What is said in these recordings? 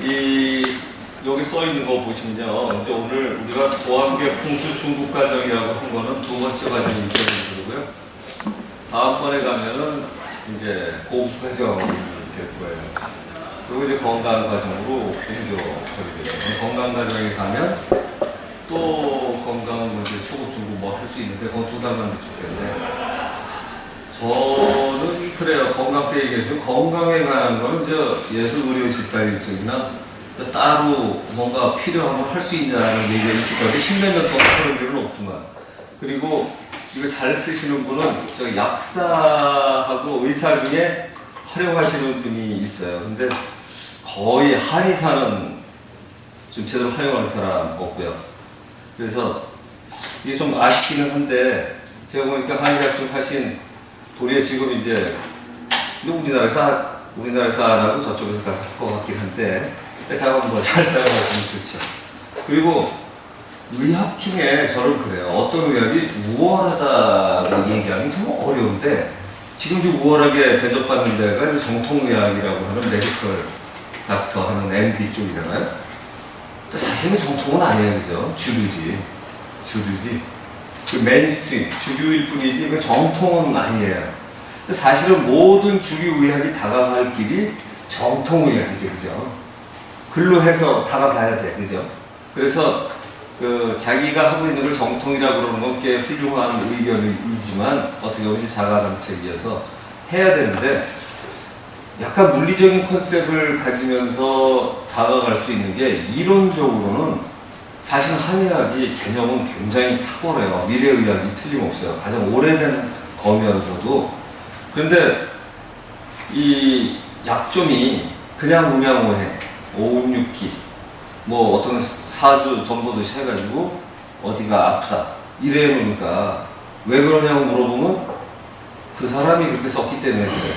이 여기 써 있는 거 보시면요. 이제 오늘 우리가 보안계 풍수 중국 과정이라고 한 거는 두 번째 과정이기 때문이고요. 다음번에 가면은 이제 고급 과정이 될 거예요. 그리고 이제 건강 과정으로 공조하게 되죠. 건강 과정에 가면 또 건강은 이제 초급, 중급 뭐 할 수 있는데 그건 두 달만 늦기 때문에 저는 그래요. 건강 때 얘기해주면 건강에 관한 거는 예술 의료 집단 쪽이나 따로 뭔가 필요한 걸 할 수 있냐는 얘기가 있을 건데 십몇 년 동안 그런 일은 없지만 그리고 이거 잘 쓰시는 분은 저 약사하고 의사 중에 활용하시는 분이 있어요. 근데 거의 한의사는 좀 제대로 활용하는 사람 없고요. 그래서 이게 좀 아쉽기는 한데 제가 보니까 한의학 좀 하신 도리어 지금 이제 우리나라에서 안 하고 저쪽에서 가서 할 것 같긴 한데 작업은 뭐 잘 사용하시면 좋죠. 그리고 의학 중에 저는 그래요. 어떤 의학이 우월하다고 얘기하는 게 참 어려운데 지금 이제 우월하게 대접받는 데가 이제 정통의학이라고 하는 메디컬 닥터 하는 MD 쪽이잖아요. 근데 사실은 정통은 아니에요. 그죠? 주류지. 그 메인스트림, 주류일 뿐이지 그 정통은 아니에요. 근데 사실은 모든 주류 의학이 다가갈 길이 정통의학이죠. 그죠? 글로 해서 다가가야 돼. 그죠? 그래서 그 자기가 하고 있는 걸 정통이라고 그러는 건 꽤 훌륭한 의견이지만 어떻게 보면 자가당착이어서 해야 되는데 약간 물리적인 컨셉을 가지면서 다가갈 수 있는 게 이론적으로는 사실 한의학이 개념은 굉장히 탁월해요. 미래의학이 틀림없어요. 가장 오래된 거면서도. 그런데 이 약점이 그냥 음양오해, 566기, 뭐 어떤 사주 전보듯이 해가지고 어디가 아프다 이래 놓으니까 왜 그러냐고 물어보면 그 사람이 그렇게 썼기 때문에 그래.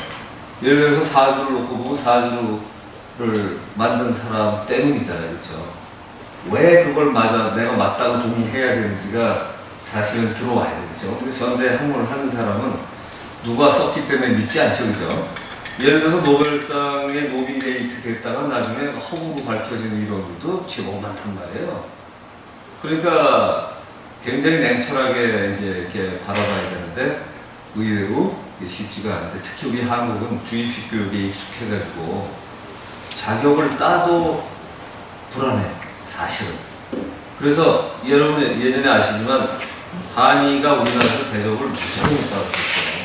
예를 들어서 사주를 놓고 보면 사주를 만든 사람 때문이잖아요. 그렇죠? 왜 그걸 내가 맞다고 동의해야 되는지가 사실은 들어와야 되죠. 그래서 전대 학문을 하는 사람은 누가 썼기 때문에 믿지 않죠. 그죠? 예를 들어서 노벨상에 노미네이트 됐다가 나중에 허구로 밝혀진 이론들도 제법 많단 말이에요. 그러니까 굉장히 냉철하게 이제 이렇게 바라봐야 되는데 의외로 쉽지가 않은데 특히 우리 한국은 주입식 교육에 익숙해가지고 자격을 따도 불안해. 사실은. 그래서 여러분 예전에 아시지만 한의가 우리나라에서 대접을 무척 받았었어요.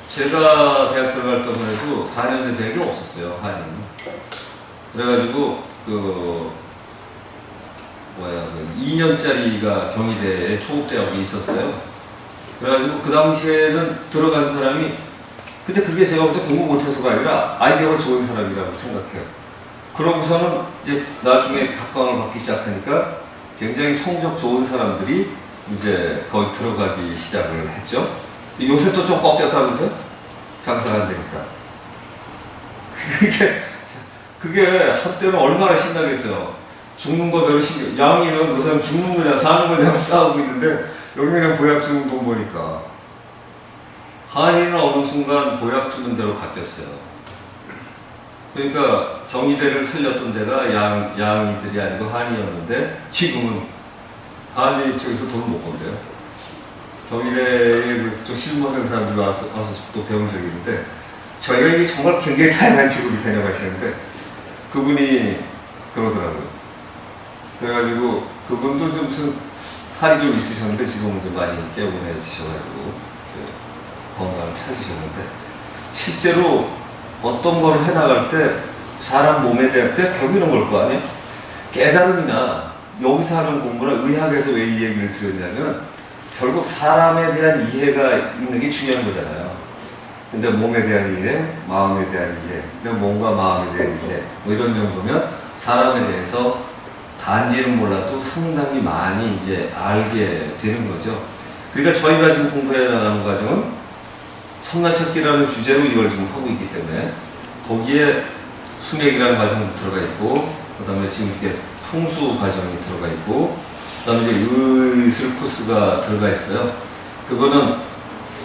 제가 대학 들어갈 때만 해도 4년제 대학이 없었어요. 한의는. 그래가지고 그 2년짜리가 경희대에 초급대학이 있었어요. 그래가지고 그 당시에는 들어간 사람이 근데 그게 제가 볼 때 공부 못해서가 아니라 아이디어가 좋은 사람이라고 생각해요. 그러고서는 이제 나중에 각광을 받기 시작하니까 굉장히 성적 좋은 사람들이 이제 거기 들어가기 시작을 했죠. 요새 또 좀 꺾였다면서요? 장사가 안 되니까. 그게 한때는 얼마나 신나겠어요. 죽는 거 별로 양이는 그 사람 죽는 거냐 사는 거냐 싸우고 있는데 여기 그냥 보약 주는 돈 보니까 한의는 어느 순간 보약 주는 데로 바뀌었어요. 그러니까 경희대를 살렸던 데가 양이들이 아니고 한의였는데 지금은 한의 쪽에서 돈을 못 번대요. 경희대에 그쪽 실무하는 사람들이 와서 또 배운 적이 있는데 저희가 이게 정말 굉장히 다양한 직업이 다녀가시는데 그분이 그러더라고요. 그래가지고 그분도 좀 무슨 탈이 좀 있으셨는데 지금은 좀 많이 깨우내지셔가지고 건강을 찾으셨는데 실제로 어떤 걸 해나갈 때 사람 몸에 대할 때 결국 이런 걸 거 아니에요? 깨달음이나 여기서 하는 공부나 의학에서 왜 이 얘기를 드렸냐면 결국 사람에 대한 이해가 있는 게 중요한 거잖아요. 근데 몸에 대한 이해, 마음에 대한 이해, 몸과 마음에 대한 이해 뭐 이런 정도면 사람에 대해서 단지는 몰라도 상당히 많이 이제 알게 되는 거죠. 그러니까 저희가 지금 공부해 나가는 과정은 천하찾기라는 주제로 이걸 지금 하고 있기 때문에 거기에 수맥이라는 과정도 들어가 있고 그 다음에 지금 이렇게 풍수 과정이 들어가 있고 그 다음에 이제 의술 코스가 들어가 있어요. 그거는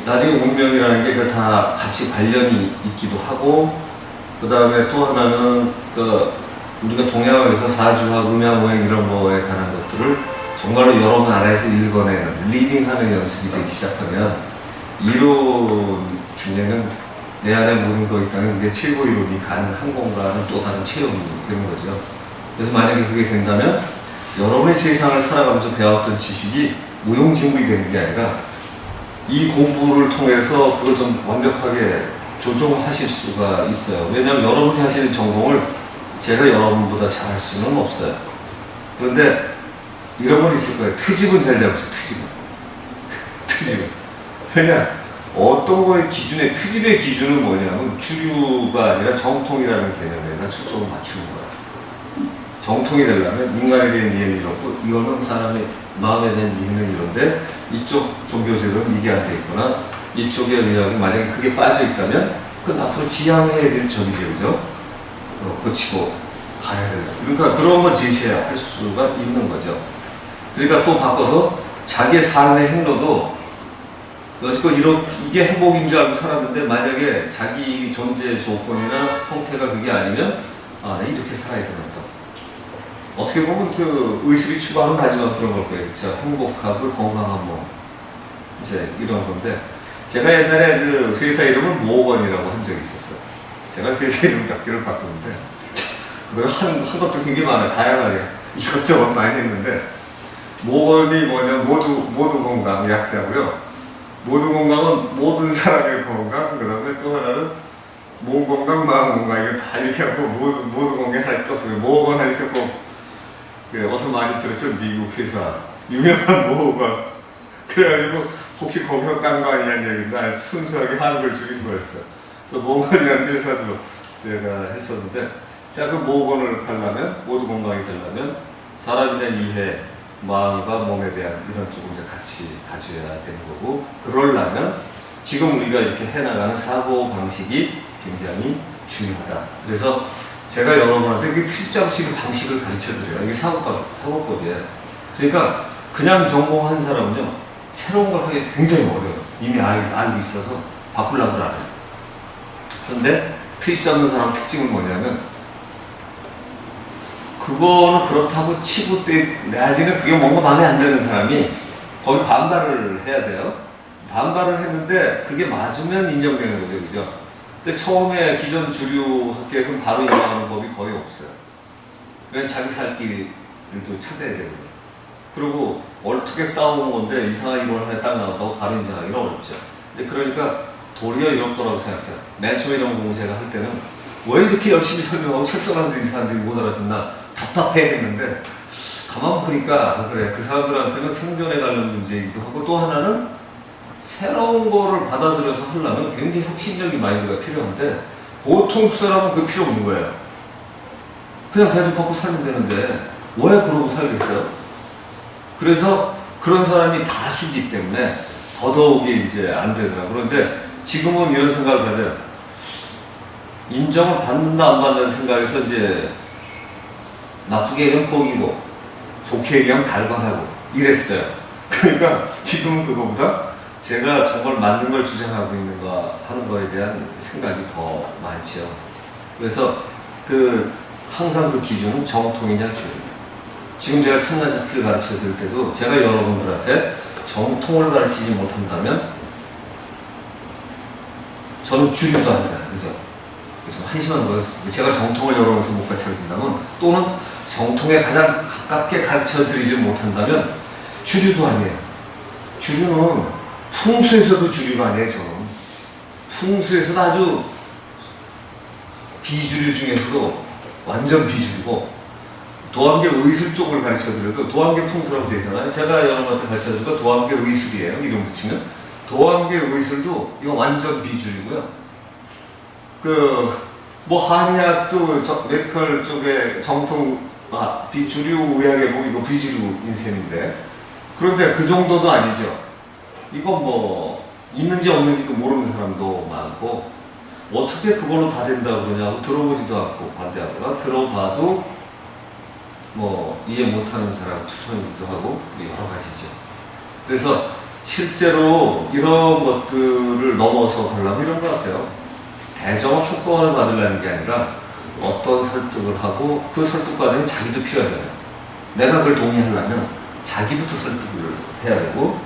나중에 운명이라는 게 다 같이 관련이 있기도 하고 그 다음에 또 하나는 그 우리가 동양에서 사주와 음양오행 이런 거에 관한 것들을 정말로 여러 나라에서 읽어내는 리딩하는 연습이 되기 시작하면 이론 중에는 내 안에 모든 거 있다는 게 최고 이론이 가능한 건가는 또 다른 체험이 되는 거죠. 그래서 만약에 그게 된다면 여러분의 세상을 살아가면서 배웠던 지식이 무용지물이 되는 게 아니라 이 공부를 통해서 그걸 좀 완벽하게 조정하실 수가 있어요. 왜냐하면 여러분이 하시는 전공을 제가 여러분보다 잘할 수는 없어요. 그런데 이런 건 있을 거예요. 트집은 잘 잡으세요. 트집은. 트집은. 왜냐? 어떤 거의 기준에, 트집의 기준은 뭐냐면 주류가 아니라 정통이라는 개념에다 초점을 맞추는 거예요. 정통이 되려면 인간에 대한 이해는 이렇고 이거는 사람의 마음에 대한 이해는 이런데 이쪽 종교제도는 이게 안 돼 있거나 이쪽의 의학이 만약에 그게 빠져 있다면 그건 앞으로 지향해야 될 점이죠. 그죠? 고치고 가야 된다. 그러니까 그런 걸 제시해야 할 수가 있는 거죠. 그러니까 또 바꿔서 자기의 삶의 행로도 여지껏 이게 행복인 줄 알고 살았는데 만약에 자기 존재 조건이나 형태가 그게 아니면 아, 나 이렇게 살아야 되는다. 어떻게 보면 그 의술이 추구하는 마지막 그런 걸 거예요. 그렇죠? 행복하고 건강한 몸. 이제 이런 건데 제가 옛날에 그 회사 이름을 모건이라고 한 적이 있었어요. 제가 회사 이름 몇 개를 바꿨는데 그걸 한 것도 굉장히 많아요. 다양하게 이것저것 많이 했는데 모건이 뭐냐 모두 건강 약자고요. 모두 건강은 모든 사람의 건강, 그 다음에 또 하나는 몸 건강, 마음 건강, 이거 다 이렇게 하고 모두 건강 하나 떴어요. 모건 하나 이렇게 하고, 어서 많이 들었죠? 미국 회사. 유명한 모건. 그래가지고, 혹시 거기서 딴 거 아니냐는 얘기인데, 순수하게 한글 줄인 거였어요. 그래서 모건이라는 회사도 제가 했었는데, 자, 그 모건을 하려면, 모두 건강이 되려면, 사람에 대한 이해, 마음과 몸에 대한 이런 쪽을 이제 같이 가져야 되는 거고, 그러려면 지금 우리가 이렇게 해나가는 사고 방식이 굉장히 중요하다. 그래서 제가 여러분한테 그 트집 잡으시는 방식을 가르쳐 드려요. 이게 사고법이에요. 그러니까 그냥 전공한 사람은요, 새로운 걸 하기 굉장히 어려워요. 이미 알고 있어서 바꾸려고 안 해요. 그런데 트집 잡는 사람 특징은 뭐냐면, 그거는 그렇다고 치고 내야지는 그게 뭔가 마음에 안 드는 사람이 거기 반발을 해야 돼요. 반발을 했는데 그게 맞으면 인정되는 거죠. 그죠? 근데 처음에 기존 주류 학계에서는 바로 인정하는 법이 거의 없어요. 왜냐면 자기 살 길을 또 찾아야 되거든요. 그리고 어떻게 싸운 건데 이상한 이론 하나 딱 나왔다고 바로 인정하기는 어렵죠. 근데 그러니까 도리어 이런 거라고 생각해요. 맨 처음에 이런 공부 제가 할 때는 왜 이렇게 열심히 설명하고 책 써놨는데 이 사람들이 못 알아듣나 답답해 했는데 가만 보니까 그래. 그 사람들한테는 생존에 관련 문제이기도 하고 또 하나는 새로운 거를 받아들여서 하려면 굉장히 혁신적인 마인드가 필요한데 보통 사람은 그 필요 없는 거예요. 그냥 대접받고 살면 되는데 왜 그러고 살겠어요? 그래서 그런 사람이 다수기 때문에 더더욱이 이제 안 되더라고요. 그런데 지금은 이런 생각을 가져요. 인정을 받는다 안 받는다는 생각에서 이제 나쁘게 얘기하면 포기고 좋게 얘기하면 달관하고 이랬어요. 그러니까 지금은 그거보다 제가 정말 맞는 걸 주장하고 있는가 하는 거에 대한 생각이 더 많죠. 그래서 항상 그 기준은 정통이냐 주류. 지금 제가 참나잡기를 가르쳐 드릴 때도 제가 여러분들한테 정통을 가르치지 못한다면 저는 주류도 아니잖아요. 그죠? 좀 한심한 거예요. 제가 정통을 여러분한테 못 가르쳐 드린다면 또는 정통에 가장 가깝게 가르쳐 드리지 못한다면 주류도 아니에요. 주류는 풍수에서도 주류가 아니에요. 저는 풍수에서도 아주 비주류 중에서도 완전 비주류고 도암계 의술 쪽을 가르쳐 드려도 도암계 풍수라고 되잖아요. 제가 여러분한테 가르쳐 드린 거 도암계 의술이에요. 이름 붙이면 도암계 의술도 이거 완전 비주류고요. 한의학도 메디컬 쪽에 비주류 의학에 보면 이거 비주류 인셈인데 그런데 그 정도도 아니죠. 이거 있는지 없는지도 모르는 사람도 많고 어떻게 그걸로 다 된다고 그러냐고 들어보지도 않고 반대하거나 들어봐도 이해 못하는 사람 투성이기도 하고 여러 가지죠. 그래서 실제로 이런 것들을 넘어서 가려면 이런 것 같아요. 대정을 한꺼번에 받으려는 게 아니라 어떤 설득을 하고 그 설득 과정에 자기도 필요하잖아요. 내가 그걸 동의하려면 자기부터 설득을 해야 되고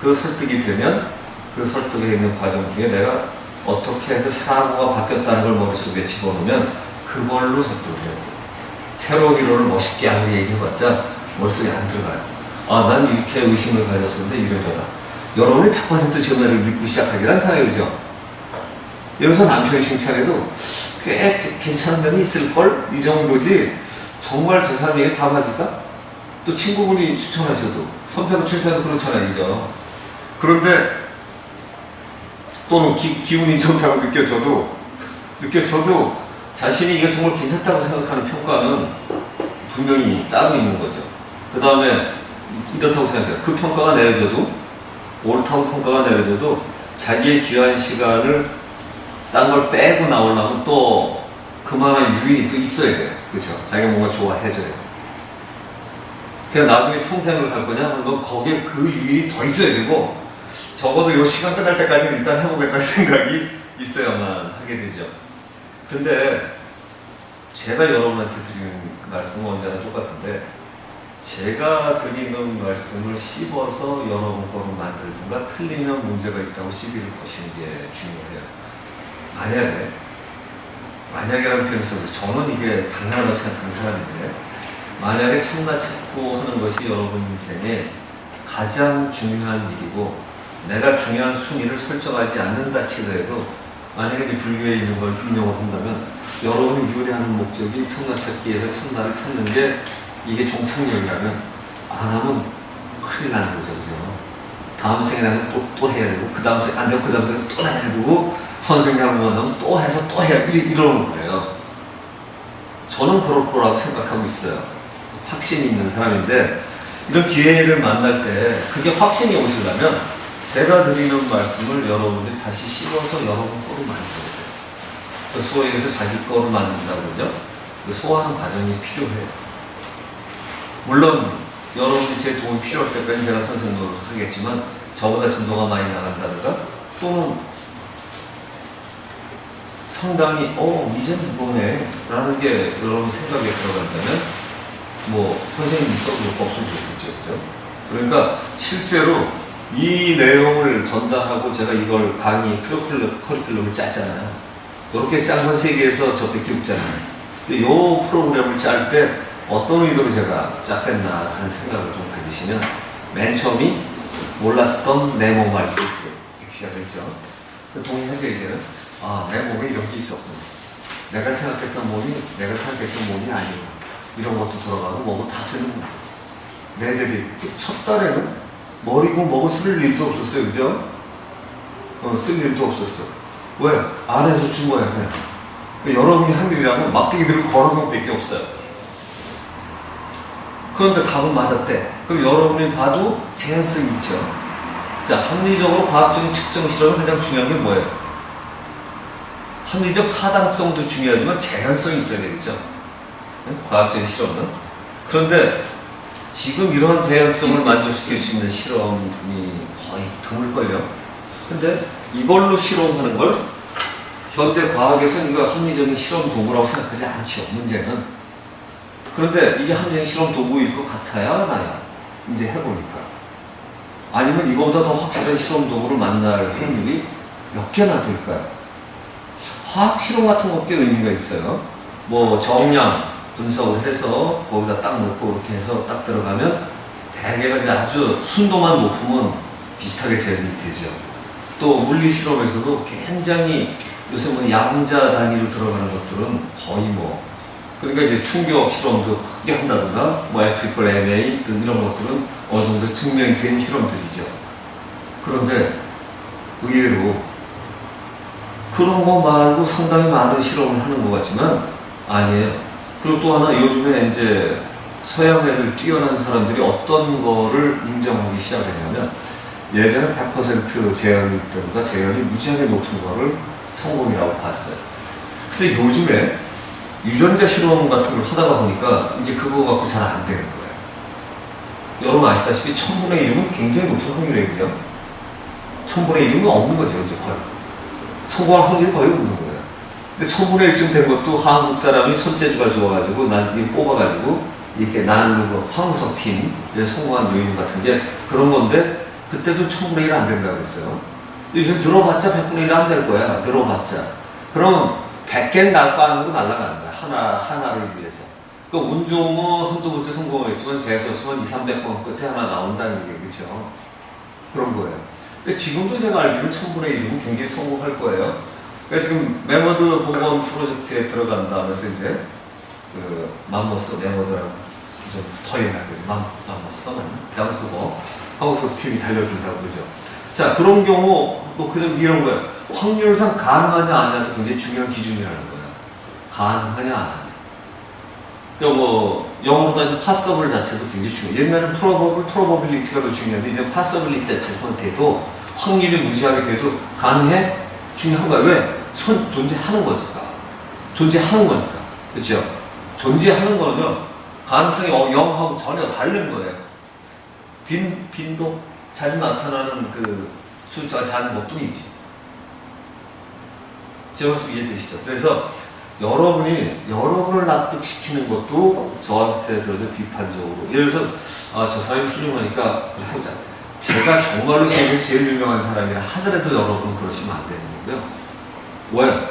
그 설득이 되면 그 설득에 있는 과정 중에 내가 어떻게 해서 사고가 바뀌었다는 걸 머릿속에 집어넣으면 그걸로 설득을 해야 돼요. 새로운 이론을 멋있게 아무리 얘기해봤자 머릿속에 안 들어가요. 아, 난 이렇게 의심을 가졌었는데 이러려다. 여러분이 100% 제 말을 믿고 시작하지 않잖아요, 그죠? 여기서 남편이 칭찬해도 꽤 괜찮은 면이 있을걸? 이 정도지 정말 저 사람에게 다 맞을까? 또 친구분이 추천하셔도 선배가 출세해도 그렇잖아요, 그죠? 그런데 또는 기운이 좋다고 느껴져도 자신이 이게 정말 괜찮다고 생각하는 평가는 분명히 따로 있는 거죠. 그 다음에 이렇다고 생각해요. 그 평가가 내려져도 옳다고 평가가 내려져도 자기의 귀한 시간을 딴 걸 빼고 나오려면 또 그만한 유인이 또 있어야 돼요. 그렇죠? 자기가 뭔가 좋아해줘야 돼요. 그냥 나중에 평생을 갈 거냐 하는 건 거기에 그 유인이 더 있어야 되고 적어도 이 시간 끝날 때까지는 일단 해보겠다는 생각이 있어야만 하게 되죠. 근데 제가 여러분한테 드리는 말씀은 언제나 똑같은데 제가 드리는 말씀을 씹어서 여러분 거로 만들든가 틀리면 문제가 있다고 시비를 거시는 게 중요해요. 만약에라는 표현을 써서 저는 이게 당연하다고 생각하는 사람인데 만약에 참나 찾고 하는 것이 여러분 인생에 가장 중요한 일이고 내가 중요한 순위를 설정하지 않는다 치더라도 만약에 이제 불교에 있는 걸 인용을 한다면 여러분이 유래하는 목적이 참나 찾기에서 참나를 찾는 게 이게 종착역이라면 안 하면 큰일 나는 거죠, 그죠? 다음 생에는 또 해야 되고 그 다음 생에 안 되고 그 다음 생에 또 해야 되고 선생님 한번 만나면 또 해서 또 해야 이러는 거예요. 저는 그럴 거라고 생각하고 있어요. 확신이 있는 사람인데 이런 기회를 만날 때 그게 확신이 오시려면 제가 드리는 말씀을 여러분들이 다시 씹어서 여러분 거로 만들어야 돼요. 그 소위에서 자기 거로 만든다고 그러죠. 그 소화하는 과정이 필요해요. 물론 여러분이 제 도움이 필요할 때까지 제가 선생님으로 하겠지만 저보다 진도가 많이 나간다든가 또는 상당히 이제는 이거네 라는 게 여러분 생각에 들어간다면 뭐 선생님이 있어도 좋고 없어도 좋겠죠, 그죠? 그러니까 실제로 이 내용을 전달하고 제가 이걸 강의 커리큘럼을 짰잖아요. 이렇게 짠 건 세계에서 저밖에 없잖아요. 근데 이 프로그램을 짤 때 어떤 의도로 제가 짰겠나 하는 생각을 좀 가지시면 맨 처음이 몰랐던 내 몸 알기 이렇게 시작했죠. 동의하죠, 이제는? 내 몸에 이런 게 있었구나. 내가 생각했던 몸이 아니구나. 이런 것도 들어가고 뭐고 다 되는구나. 내재돼. 첫 달에는 머리고 뭐고 쓸 일도 없었어요, 그죠? 쓸 일도 없었어. 왜? 안에서 준 거야, 그냥. 그러니까 여러분이 한 일이라면 막대기 들고 걸어놓은 밖에 없어요. 그런데 답은 맞았대. 그럼 여러분이 봐도 제한성이 있죠. 자, 합리적으로 과학적인 측정 실험은 가장 중요한 게 뭐예요? 합리적 타당성도 중요하지만 제한성이 있어야 되겠죠. 과학적인 실험은. 그런데 지금 이런 제한성을 만족시킬 수 있는 실험이 거의 드물걸요. 근데 이걸로 실험하는 걸 현대 과학에서는 이거 합리적인 실험 도구라고 생각하지 않죠, 문제는. 그런데 이게 합리적인 실험 도구일 것 같아야 나야. 이제 해보니까. 아니면 이거보다 더 확실한 실험 도구를 만날 확률이 몇 개나 될까요? 화학 실험 같은 것께 의미가 있어요. 뭐 정량 분석을 해서 거기다 딱 넣고 이렇게 해서 딱 들어가면 대개가 이제 아주 순도만 높으면 비슷하게 재현이 되죠. 또 물리 실험에서도 굉장히 요새 뭐 양자 단위로 들어가는 것들은 거의 뭐 그러니까 이제 충격 실험도 크게 한다든가 뭐 F = MA 등 이런 것들은 어느 정도 증명이 된 실험들이죠. 그런데 의외로 그런 거 말고 상당히 많은 실험을 하는 것 같지만 아니에요. 그리고 또 하나 요즘에 이제 서양 애들 뛰어난 사람들이 어떤 거를 인정하기 시작했냐면 예전에 100% 재현이 있다든가 재현이 무지하게 높은 거를 성공이라고 봤어요. 근데 요즘에 유전자 실험 같은 걸 하다가 보니까 이제 그거 갖고 잘 안 되는 거예요. 여러분 아시다시피 1000분의 1이면 굉장히 높은 확률이에요. 1000분의 1이면 없는 거죠, 이제 거의. 성공할 확률이 거의 없는 거예요. 근데 1000분의 1쯤 된 것도 한국 사람이 손재주가 좋아가지고 난 이거 뽑아가지고 이렇게 나는 그 황우석 팀에 성공한 요인 같은 게 그런 건데 그때도 1000분의 1 안 된다고 했어요. 요즘 들어봤자 100분의 1 안 될 거야. 들어봤자. 그러면 100개는 날빠는 거 날아가는 거야. 하나를 위해서. 그러니까 운 좋으면 한두 번째 성공했지만 재수없으면 200~300번 끝에 하나 나온다는 게 그렇죠. 그런 거예요. 근데 지금도 제가 알기로는 1000분의 1이면 굉장히 성공할 거예요. 그러니까 지금 메머드 복원 프로젝트에 들어간다면서 이제 그 맘모스 메머드라고 좀 더 옛날 거지. 맘모스가 맞나? 자, 그거 하우스 팀이 달려준다고 그러죠. 자, 그런 경우 뭐 그냥 이런 거예요. 확률상 가능하냐 아니냐도 굉장히 중요한 기준이라는 거예요. 가능하냐 안 하냐. 그러니까 뭐 영어로 따지면 파서블 자체도 굉장히 중요해요. 옛날에는 프로버빌리티가 더 중요한데 이제 파서빌리티 자체만 돼도 확률이 무지하게 돼도 가능해? 중요한 거야. 왜? 존재하는 거니까. 존재하는 거니까. 그렇죠? 존재하는 거는요. 가능성이 0하고 전혀 다른 거예요. 빈도 자주 나타나는 그 숫자가 작은 것 뿐이지. 제 말씀 이해되시죠? 그래서 여러분을 납득시키는 것도 저한테 들어서 비판적으로. 예를 들어서, 저 사람이 훌륭하니까, 그래, 해보자. 제가 정말로 세계에서 제일 유명한 사람이라 하더라도 여러분은 그러시면 안 되는 거고요. 왜?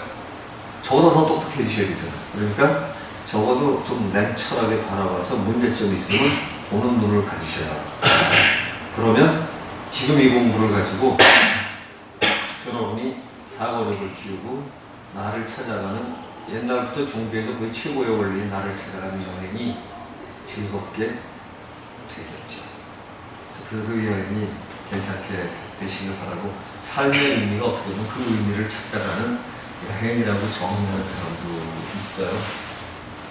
저보다 더 똑똑해지셔야 되잖아요. 그러니까 적어도 좀 냉철하게 바라봐서 문제점이 있으면 보는 눈을 가지셔야 해요. 그러면 지금 이 공부를 가지고 여러분이 사고력을 키우고 나를 찾아가는 옛날부터 종교에서 거의 최고의 원리인 나를 찾아가는 여행이 즐겁게 되겠죠. 그래서 그 여행이 괜찮게 되시길 바라고 삶의 의미가 어떻게 보면 그 의미를 찾아가는 여행이라고 정의하는 사람도 있어요.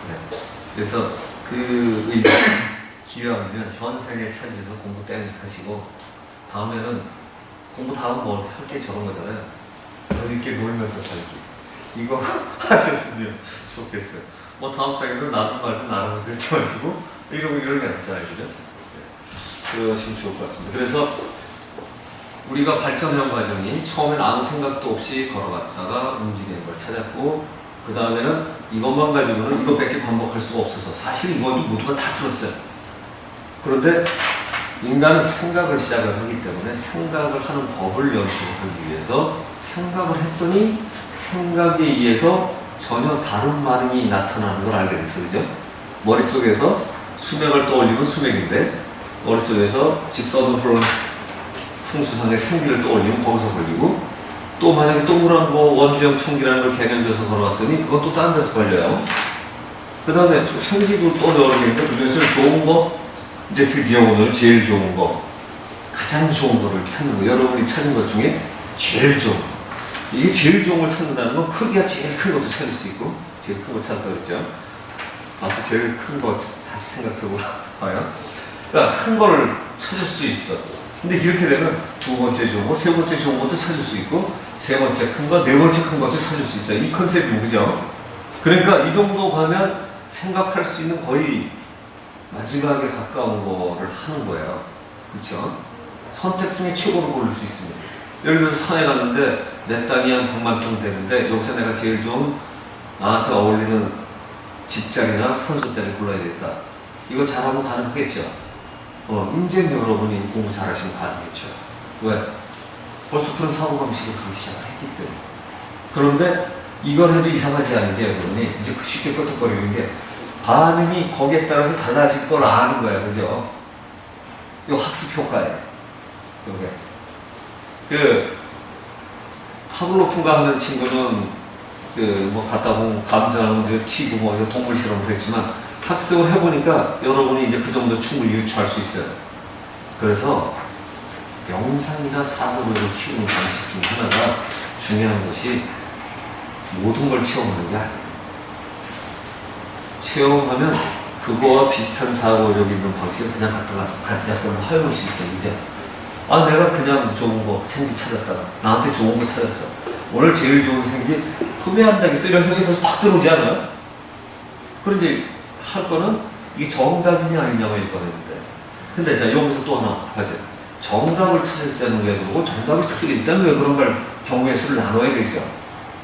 네. 그래서 그 의미 기회하면 현생에 찾으셔서 공부 땡 하시고 다음에는 공부 다음 뭘 할 게 저런 거잖아요. 여유있게 놀면서 살기. 이거 하셨으면 좋겠어요. 뭐 다음 장에도 나도 말도 알아서 결정하시고 이런 게 낫잖아요. 그죠? 네. 그러시면 좋을 것 같습니다. 그래서 우리가 발전한 과정이 처음엔 아무 생각도 없이 걸어갔다가 움직이는 걸 찾았고 그 다음에는 이것만 가지고는 이것밖에 반복할 수가 없어서 사실 이것도 모두가 다 들었어요. 그런데 인간은 생각을 시작을 하기 때문에 생각을 하는 법을 연습하기 위해서 생각을 했더니 생각에 의해서 전혀 다른 반응이 나타나는 걸 알게 됐어요. 그죠? 머릿속에서 수맥을 떠올리면 수맥인데 머릿속에서 직선으로 흘러는 풍수상의 생기를 떠올리면 거기서 걸리고 또 만약에 동그란 거 원주형 청기라는 걸 개념돼서 걸어갔더니 그건 또 다른 데서 걸려요. 그 다음에 생기도 또 여러 개인데 그중에서 좋은 거 이제 드디어 오늘 제일 좋은 거 가장 좋은 거를 찾는 거 여러분이 찾은 것 중에 제일 좋은 거 이게 제일 좋은 걸 찾는다는 건 크기가 제일 큰 것도 찾을 수 있고 제일 큰 거 찾았다고 그랬죠. 와서 제일 큰 거 다시 생각해봐요. 그러니까 큰 거를 찾을 수 있어. 근데 이렇게 되면 두 번째 좋은 거, 세 번째 좋은 것도 찾을 수 있고 세 번째 큰 거, 네 번째 큰 것도 찾을 수 있어요. 이 컨셉이 그죠? 그러니까 이 정도 가면 생각할 수 있는 거의 마지막에 가까운 거를 하는 거예요. 그렇죠? 선택 중에 최고로 고를 수 있습니다. 예를 들어서 산에 갔는데 내 땅이 한 100만 평 되는데 여기서 내가 제일 좀 나한테 어울리는 집자리나 산소자리 골라야 겠다. 이거 잘하면 가능하겠죠? 인제 여러분이 공부 잘하시면 가능했죠. 왜? 벌써 그런 사고방식을 가기 시작을 했기 때문에. 그런데 이걸 해도 이상하지 않은 게 여러분이 이제 쉽게 끄떡거리는 게 반응이 거기에 따라서 달라질 걸 아는 거야. 그죠? 이 학습 효과예요. 요게. 파블로프가 하는 친구는 뭐 갖다 보면 감자는 치고 뭐 동물 실험을 했지만 학습을 해보니까 여러분이 이제 그 정도 충분히 유추할 수 있어요. 그래서 명상이나 사고력을 키우는 방식 중 하나가 중요한 것이 모든 걸 체험하는 게 아니에요. 체험하면 그거와 비슷한 사고력 있는 방식을 그냥 갖다가 약간 활용할 수 있어요. 이제 내가 그냥 좋은 거 생기 찾았다가 나한테 좋은 거 찾았어. 오늘 제일 좋은 생기 도매한다겠어. 이런 생각이 벌써 팍 들어오지 않아요? 그런데 할 거는 이게 정답이냐 아니냐만 있거든요. 근데 자 여기서 또 하나 가죠. 정답을 찾을 때는 왜 그러고 정답을 틀릴 때는 왜 그런 걸 경우의 수를 나눠야 되죠.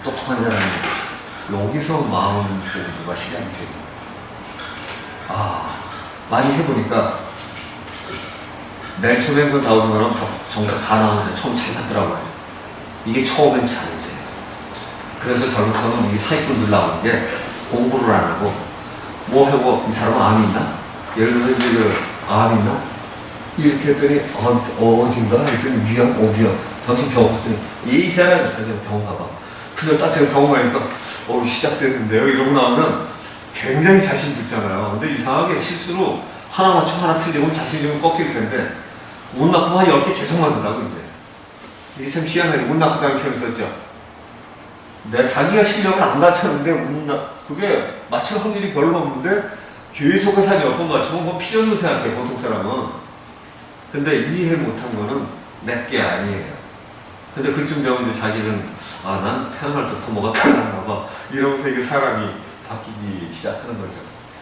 똑똑한 사람이. 여기서 마음 공부가 시작이 돼요. 많이 해보니까 맨 처음에서 나오는 거는 정답 다 나오면서 처음 잘 맞더라고요. 이게 처음엔 잘 돼요. 그래서 잘못하면 이 사기꾼들 나오는 게 공부를 안 하고 뭐 해고 이 사람은 암이 있나? 예를 들어서 이제 암이 있나? 이렇게 했더니 어딘가? 했더니 위험. 당신 병원 갔더니 이 사람 병원 가봐. 그래서 딱 제가 병원 가니까 시작됐는데요. 이러고 나오면 굉장히 자신 붙잖아요. 근데 이상하게 실수로 하나 맞추고 하나 틀리면 자신이 좀 꺾일 텐데 운 나쁘면 한 10개 계속 만들라고 이제. 이게 참 희한하게 운 나쁘다는 표현을 썼죠. 자기가 실력을 안 갖췄는데 그게 맞출 확률이 별로 없는데 계속 해서 10번 맞추면 뭐 필연으로 생각해 보통 사람은. 근데 이해 못한 거는 내게 아니에요. 근데 그쯤 되면 이제 자기는 난 태어날 때부터 뭐가 다른가 봐 이러면서 이게 사람이 바뀌기 시작하는 거죠.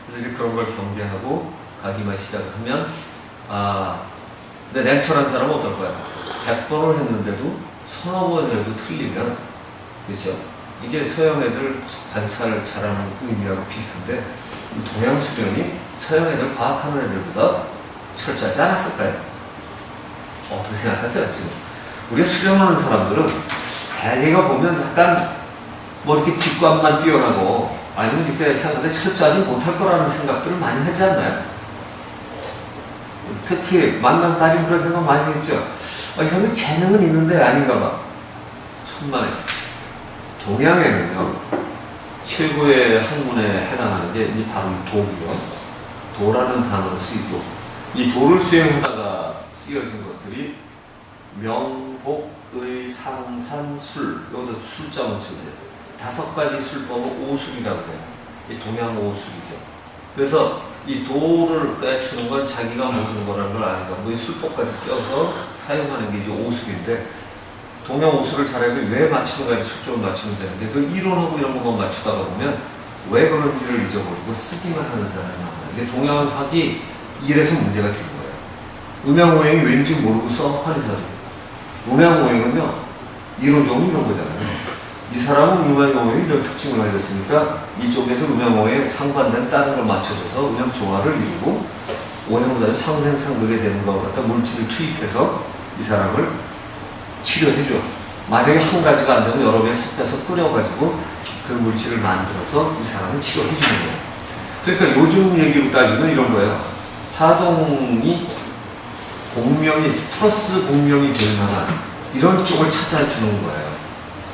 그래서 이제 그런 걸 경계하고 가기만 시작하면 근데 냉철한 사람은 어떨 거야? 100번을 했는데도 서너 번이라도 틀리면 그렇죠? 이게 서양 애들 관찰 잘하는 의미하고 비슷한데 동양 수련이 서양 애들 과학하는 애들보다 철저하지 않았을까요? 어떻게 생각하세요? 지금 우리가 수련하는 사람들은 대개가 보면 약간 뭐 이렇게 직관만 뛰어나고 아니면 이렇게 생각하는데 철저하지 못할 거라는 생각들을 많이 하지 않나요? 특히 만나서 다니면 그런 생각 많이 했죠. 이 사람이 재능은 있는데 아닌가 봐. 천만에. 동양에는요, 최고의 학문에 해당하는 게 바로 도고요. 도라는 단어로 쓰이고, 이 도를 수행하다가 쓰여진 것들이 명복, 의, 상산, 술. 여기다 술자만 쳐도 5가지 술법은 오술이라고 해요. 이 동양 오술이죠. 그래서 이 도를 깨추는 건 자기가 모르는 거라는 걸 아니까 뭐 술법까지 껴서 사용하는 게 이제 오술인데 동양 오술을 잘해도 왜 맞추는 거야 술적으로 맞추면 되는데 그 이론하고 이런 것만 맞추다가 보면 왜 그런지를 잊어버리고 쓰기만 하는 사람이 많아요. 이게 동양학이 이래서 문제가 된 거예요. 음양오행이 왠지 모르고서 하는 사람이에요. 음양오행은요 이론적으로 이런 거잖아요. 이 사람은 음양오행이 이런 특징을 가졌으니까 이쪽에서 음양오행에 상반된 다른 걸 맞춰줘서 음양조화를 이루고 오행보다는 상생상극에 되는 것 같다 물질을 투입해서 이 사람을 치료해줘. 만약에 한 가지가 안 되면 여러 개 섞여서 끓여가지고 그 물질을 만들어서 이 사람을 치료해주는 거예요. 그러니까 요즘 얘기로 따지면 이런 거예요. 화동이 공명이 플러스 공명이 될 만한 이런 쪽을 찾아주는 거예요.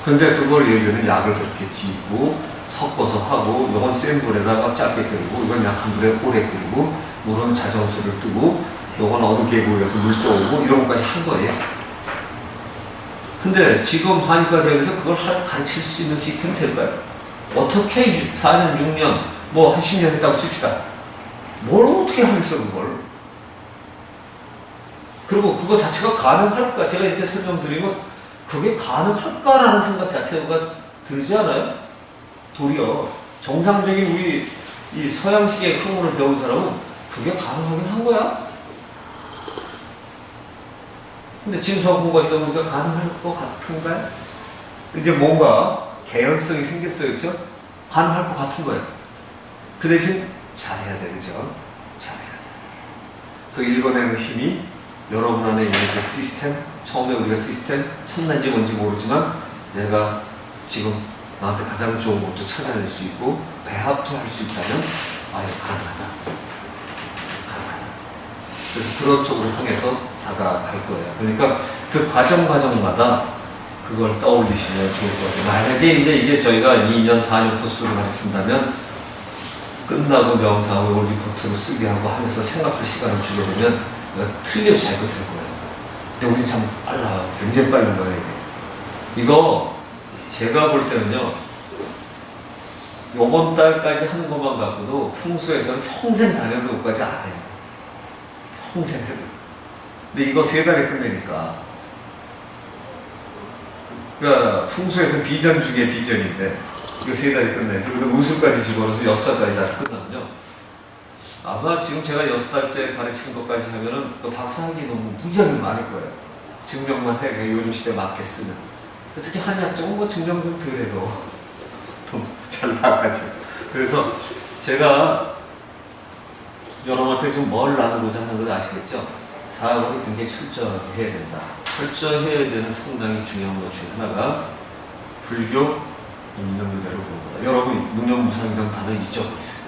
근데 그걸 예전에 약을 그렇게 짓고 섞어서 하고 이건 센 불에다가 짧게 끓이고 이건 약한 불에 오래 끓이고 물은 자정수를 뜨고 이건 어둡게 구워서 물 떠오고 이런 것까지 한 거예요. 근데 지금 하니까 대학에서 그걸 가르칠 수 있는 시스템이 될까요? 어떻게 4년, 6년, 뭐 한 10년 했다고 칩시다. 뭘 어떻게 하겠어 그걸. 그리고 그거 자체가 가능할까? 제가 이렇게 설명드리면 그게 가능할까라는 생각 자체가 들지 않아요? 도리어 정상적인 우리 이 서양식의 학문을 배운 사람은 그게 가능하긴 한 거야? 근데 지금 저 공부가 있어 보니까 가능할 것 같은가요? 이제 뭔가 개연성이 생겼어요, 그렇죠? 가능할 것 같은 거예요. 그 대신 잘해야 돼, 그죠? 잘해야 돼. 그 읽어내는 힘이 여러분 안에 있는 그 시스템, 처음에 우리가 시스템 참난지 뭔지 모르지만 내가 지금 나한테 가장 좋은 것도 찾아낼 수 있고 배합도 할 수 있다면 가능하다. 가능하다. 그래서 그런 쪽으로 통해서 다가갈 거예요. 그러니까 그 과정마다 그걸 떠올리시면 좋을 거예요. 만약에 이제 이게 저희가 2년, 4년 코스로 가르친다면 끝나고 명상하고 리포트로 쓰게 하고 하면서 생각할 시간을 주게 되면 틀림없이 알게 될 거예요. 근데 우린 참 빨라요. 굉장히 빠른 거예요. 이거 제가 볼 때는요. 요번 달까지 하는 것만 갖고도 풍수에서는 평생 다녀도 것까지 안 해요. 평생 해도. 근데 이거 3달에 끝내니까. 그러니까 풍수에서 비전 중에 비전인데 이거 3달에 끝내서 그래도 우수까지 집어넣어서 6달까지 다 끝나면요. 아마 지금 제가 6달째 가르치는 것까지 하면은 그 박사학위 너무 무지하게 많을 거예요. 증명만 해. 요즘 시대에 맞게 쓰는. 특히 한의학 쪽은 뭐 증명 좀 덜해도 더 잘 잘 나가죠. 그래서 제가 여러분한테 지금 뭘 나누고자 하는 건 아시겠죠? 사업을 굉장히 철저하게 해야 된다. 철저해야 되는 상당히 중요한 것 중에 하나가 불교 있는 그대로 보는 거다. 여러분 무념무상이라는 단어를 잊어버리고 있어요.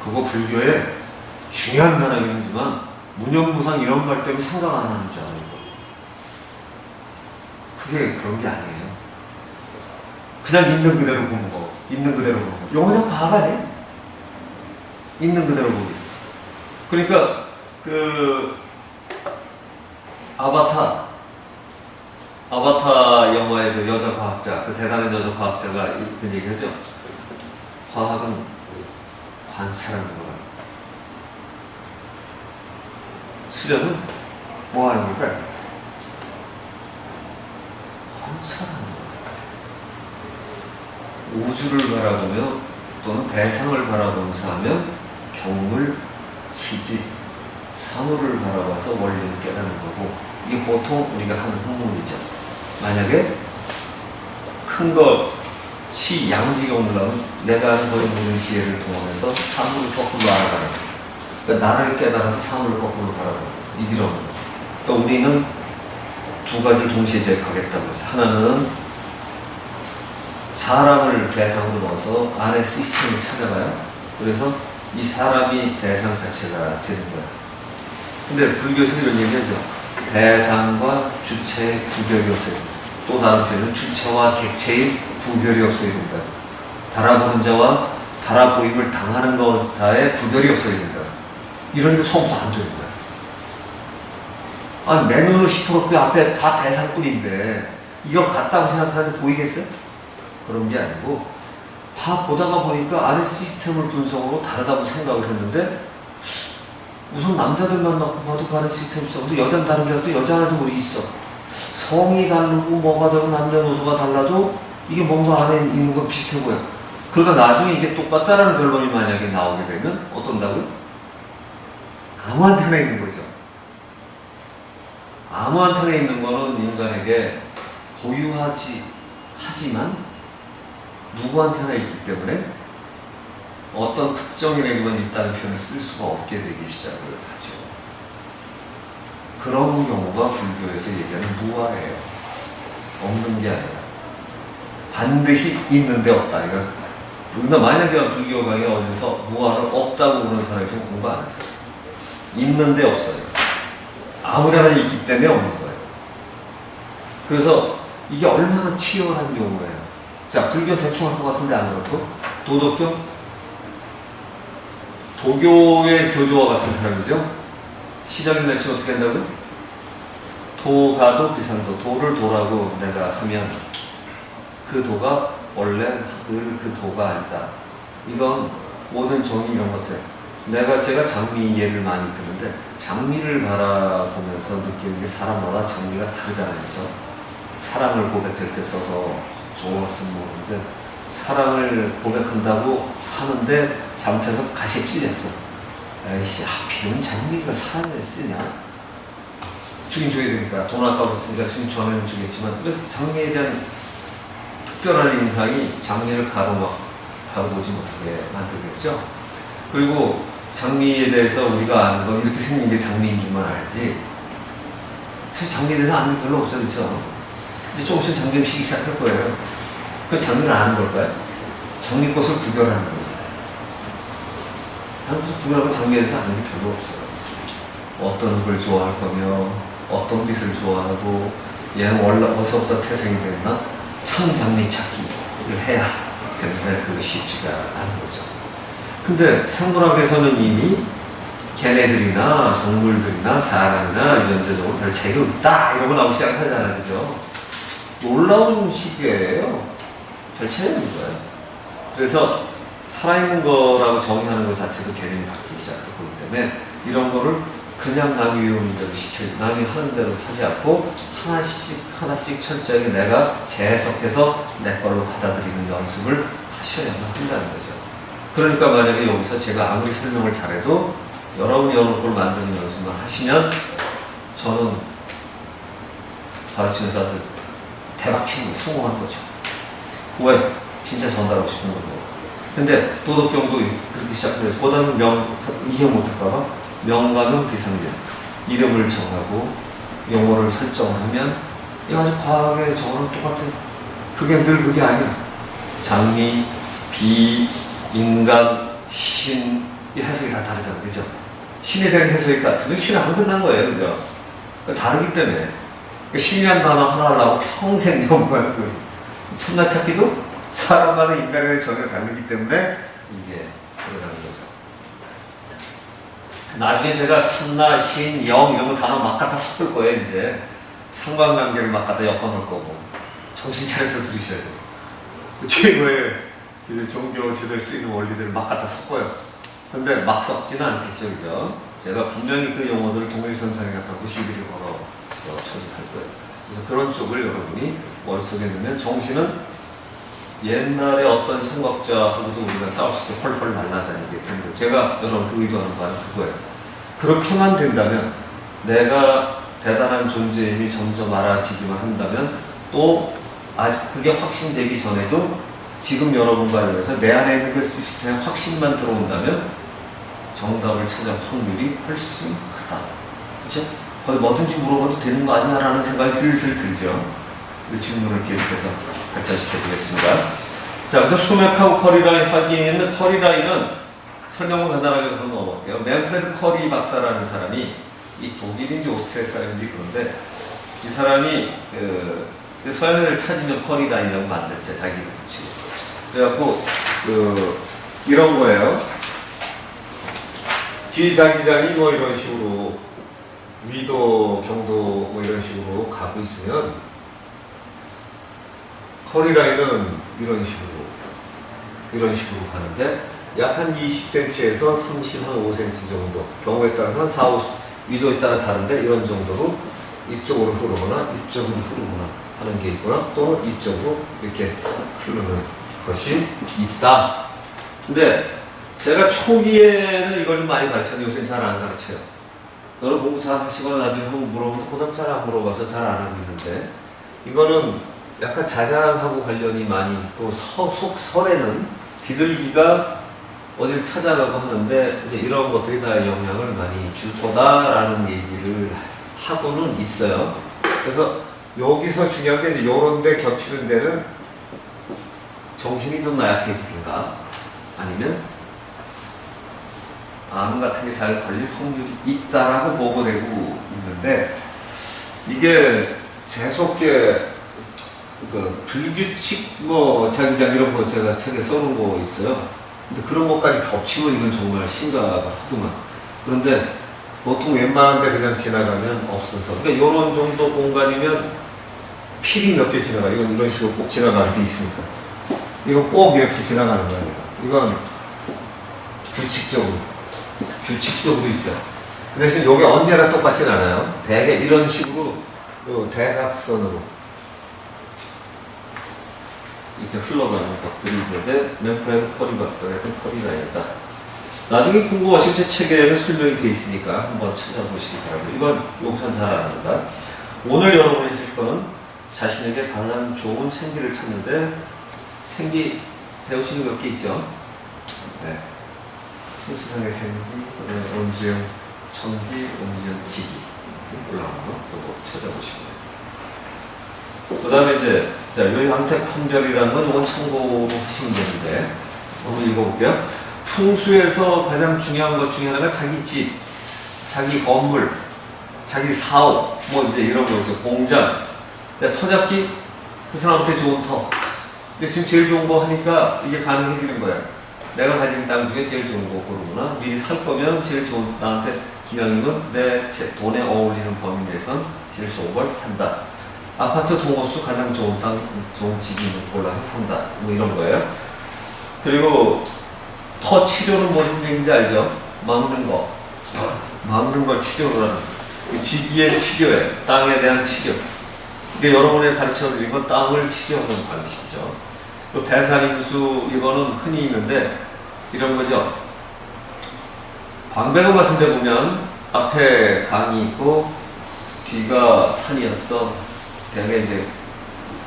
그거 불교의 중요한 단어이긴 하지만 무념무상 이런 말 때문에 생각 안 하는 줄 아는 거. 그게 그런 게 아니에요. 그냥 있는 그대로 보는 거. 있는 그대로 보는 거. 이거 그냥 과학 아니에요? 있는 그대로 보기. 그러니까 그 아바타 영화의 그 여자 과학자, 그 대단한 여자 과학자가 그 얘기하죠. 과학은 관찰하는 거야. 수련은 뭐 하는 걸까요? 관찰하는 거야. 우주를 바라보며 또는 대상을 바라보면서 하면 경물, 지지, 사물을 바라봐서 원리를 깨닫는 거고, 이게 보통 우리가 하는 학문이죠. 만약에 큰 거, 치, 양지가 오려면 내가 하는 거의 모든 지혜를 통해서 사물을 거꾸로 알아가는 거예요. 그러니까 나를 깨달아서 사물을 거꾸로 바라보는 거예요. 이런 거. 그러니까 우리는 두 가지를 동시에 제각하겠다고 해서 하나는 사람을 대상으로 넣어서 안에 시스템을 찾아가요. 그래서 이 사람이 대상 자체가 되는 거예요. 근데 불교에서 이런 얘기하죠. 대상과 주체의 구별이 없어야 된다. 또 다른 표현은 주체와 객체의 구별이 없어야 된다. 바라보는 자와 바라보임을 당하는 것자의 구별이 없어야 된다. 이런 게 처음부터 안 되는 거야. 아니, 내 눈을 시퍼렇게 앞에 다 대상뿐인데 이걸 같다고 생각하는데 보이겠어요? 그런 게 아니고 보다가 보니까 안에 시스템을 분석으로 다르다고 생각을 했는데 우선 남자들만 놓고 봐도 그 안에 시스템이 있어. 근데 여자는 다른 게 아니라 여자라도 우리 있어. 성이 다르고 뭐가 다르고 남녀노소가 달라도 이게 뭔가 안에 있는 건 비슷해 보여. 그러다 나중에 이게 똑같다라는 결론이 만약에 나오게 되면 어떤다고요? 아무한테나 있는 거죠. 아무한테나 있는 거는 인간에게 고유하지 하지만 누구한테나 있기 때문에 어떤 특정인에게만 있다는 표현을 쓸 수가 없게 되기 시작을 하죠. 그런 경우가 불교에서 얘기하는 무아예요. 없는 게 아니라 반드시 있는데 없다. 그러니까 만약에 불교 강의 어디서 무아를 없다고 그러는 사람이 좀 공부 안 했어요. 있는데 없어요. 아무데나 있기 때문에 없는 거예요. 그래서 이게 얼마나 치열한 경우예요. 자, 불교 대충 할 것 같은데 안 그렇고 도덕교? 도교의 교주와 같은 사람이죠. 시작인 맺히면 어떻게 한다고요? 도가도 비상도. 도를 도라고 내가 하면 그 도가 원래 늘 그 도가 아니다. 이건 모든 정의 이런 것들. 제가 장미 예를 많이 드는데 장미를 바라보면서 느끼는 게 사람마다 장미가 다르잖아요. 그렇죠? 사랑을 고백할 때 써서 좋았으면 모르는데 사랑을 고백한다고 사는데 잘못해서 가시에 찔렸어. 에이씨, 하필이면 장미가 사랑을 쓰냐? 주긴 줘야 되니까. 돈 아까웠으니까 수인 전에는 주겠지만 장미에 대한 특별한 인상이 장미를 가로보지 못하게 만들겠죠. 그리고 장미에 대해서 우리가 아는 건 이렇게 생긴 게 장미인 줄만 알지 사실 장미에 대해서 아는 게 별로 없어요. 그렇죠? 이제 조금씩 장미를 피기 시작할 거예요. 그 장미를 아는 걸까요? 장미꽃을 구별하는 거죠. 장미꽃을 구별하고 장미에 대해서 아는 게 별로 없어요. 어떤 걸 좋아할 거며 어떤 빛을 좋아하고 얘는 원래 어디서부터 태생이 됐나? 참 장미 찾기를 해야 되는데 그게 쉽지가 않은 거죠. 근데 생물학에서는 이미 걔네들이나 동물들이나 사람이나 유전자적으로 별 차이가 없다 이러고 나오기 시작하잖아요. 그죠? 놀라운 시기예요. 별 차이가 없는 거예요. 그래서 살아있는 거라고 정의하는 것 자체도 개념이 바뀌기 시작하기 때문에 이런 거를 그냥 남이 외우는 대로 남이 하는 대로 하지 않고 하나씩 철저하게 내가 재해석해서 내 걸로 받아들이는 연습을 하셔야만 한다는 거죠. 그러니까 만약에 여기서 제가 아무리 설명을 잘해도 여러분이 여러 걸 만드는 연습만 하시면 저는 가르치면서 대박 치는 거 성공한 거죠. 왜? 진짜 전달하고 싶은 거고 근데 도덕경도 그렇게 시작해서 그 다음에 이해 못할까봐 명가명 비상경 이름을 정하고 용어를 설정을 하면 이거 아주 과학의 저거랑 똑같아요. 그게 늘 그게 아니야. 장미, 비, 인간, 신, 이 해석이 다 다르잖아. 그죠? 신에 대한 해석이 같으면 신은 안 끝난 거예요. 그죠? 그러니까 다르기 때문에. 그러니까 신이라는 단어 하나 하려고 평생 연구하는 거지. 천나 찾기도 사람마다 인간에 전혀 다르기 때문에 이게 들어가는 거죠. 나중에 제가 천나, 신, 영 이런 거 단어 막 갖다 섞을 거예요. 이제 상관관계를 막 갖다 엮어놓을 거고 정신 차려서 들으셔야 돼요. 최고의 종교 제도에 쓰이는 원리들을 막 갖다 섞어요. 근데 막 섞지는 않겠죠, 그죠? 제가 분명히 그 용어들을 동일선상에 갖다 시비를 걸어서 처리할 거예요. 그래서 그런 쪽을 여러분이 머릿속에 넣으면 정신은 옛날에 어떤 생각자하고도 우리가 싸웠을 때 펄펄 날아다니게 되는 거예요. 제가 여러분한테 의도하는 바는 그거예요. 그렇게만 된다면 내가 대단한 존재임이 점점 알아지기만 한다면 또 아직 그게 확신되기 전에도 지금 여러분과 관련해서 내 안에 있는 그 시스템에 확신만 들어온다면 정답을 찾을 확률이 훨씬 크다. 그렇죠? 거의 뭐든지 물어봐도 되는 거 아니야? 라는 생각이 슬슬 들죠. 그 질문을 계속해서 발전시켜 보겠습니다. 자, 그래서 수맥하고 커리라인 확인이 있는 커리라인은 설명을 간단하게 좀 넣어볼게요. 맨프레드 커리 박사라는 사람이 이 독일인지 오스트리아 사람인지 그런데 이 사람이 서양인을 찾으면 커리라인이라고 만들죠. 자기를 붙이고. 그래갖고 이런 거예요. 지자기장이 뭐 이런 식으로 위도, 경도 뭐 이런 식으로 가고 있으면 커리라인은 이런 식으로 가는데 약 한 20cm에서 35cm 정도 경우에 따라서 4, 5 위도에 따라 다른데 이런 정도로 이쪽으로 흐르거나 이쪽으로 흐르거나 하는 게 있거나 또는 이쪽으로 이렇게 흐르는 것이 있다. 근데 제가 초기에는 이걸 좀 많이 가르쳤는데 요새는 잘 안 가르쳐요. 너는 공부 잘 하시거나 나중에 한번 물어보면 그다음 잘 안 물어봐서 잘 안 하고 있는데 이거는 약간 자장하고 관련이 많이 있고 속설에는 비둘기가 어딜 찾아가고 하는데 이제 이런 것들이 다 영향을 많이 줄 거다라는 얘기를 하고는 있어요. 그래서 여기서 중요한 게 이제 요런 데 겹치는 데는 정신이 좀 나약해지든가 아니면 암 같은 게 잘 걸릴 확률이 있다라고 보고되고 있는데 이게 재수없게 그 불규칙 뭐 자기장 이런 거 제가 책에 써놓은 거 있어요. 근데 그런 것까지 겹치면 이건 정말 심각하더만. 그런데 보통 웬만한 데 그냥 지나가면 없어서. 그러니까 이런 정도 공간이면 필이 몇 개 지나가. 이건 이런 식으로 꼭 지나가는 게 있으니까. 이건 꼭 이렇게 지나가는 거예요. 이건 규칙적으로 있어요. 그 대신 이게 언제나 똑같진 않아요. 대개 이런 식으로 대각선으로 이렇게 흘러가는 것들이 있는데 맨프레드 커리 박사의 커리라인이다. 나중에 궁금하시면 제 책에는 설명이 되어 있으니까 한번 찾아보시기 바랍니다. 이건 여기서는 잘 안 합니다. 오늘 여러분이 해줄 거는 자신에게 가장 좋은 생기를 찾는데 생기 배우시는 몇 개 있죠? 네. 순수상의 생기, 음주형 청기, 음주형 지기 올라온 거 이거 찾아보시면 돼요. 그 다음에 이제 자, 요 양택 판별이라는 건 이건 참고로 하시면 되는데 한번 읽어볼게요. 풍수에서 가장 중요한 것 중에 하나가 자기 집, 자기 건물, 자기 사업, 뭐 이제 이런 거 있죠. 공장, 터 잡기, 그 사람한테 좋은 터. 근데 지금 제일 좋은 거 하니까 이게 가능해지는 거야. 내가 가진 땅 중에 제일 좋은 거 고르구나. 미리 살 거면 제일 좋은, 나한테 기왕이면 내 돈에 어울리는 범위 내에선 제일 좋은 걸 산다. 아파트 동호수 가장 좋은 땅, 좋은 집이 골라서 산다. 뭐 이런 거예요. 그리고 터 치료는 무슨 얘기인지 알죠? 막는 거. 막는 걸 치료를 하는. 지기의 치료예요. 땅에 대한 치료. 근데 여러분이 가르쳐 드린 건 땅을 치료하는 방식이죠. 배산임수, 이거는 흔히 있는데, 이런 거죠. 광배동 같은 데 보면, 앞에 강이 있고, 뒤가 산이었어. 되게 이제,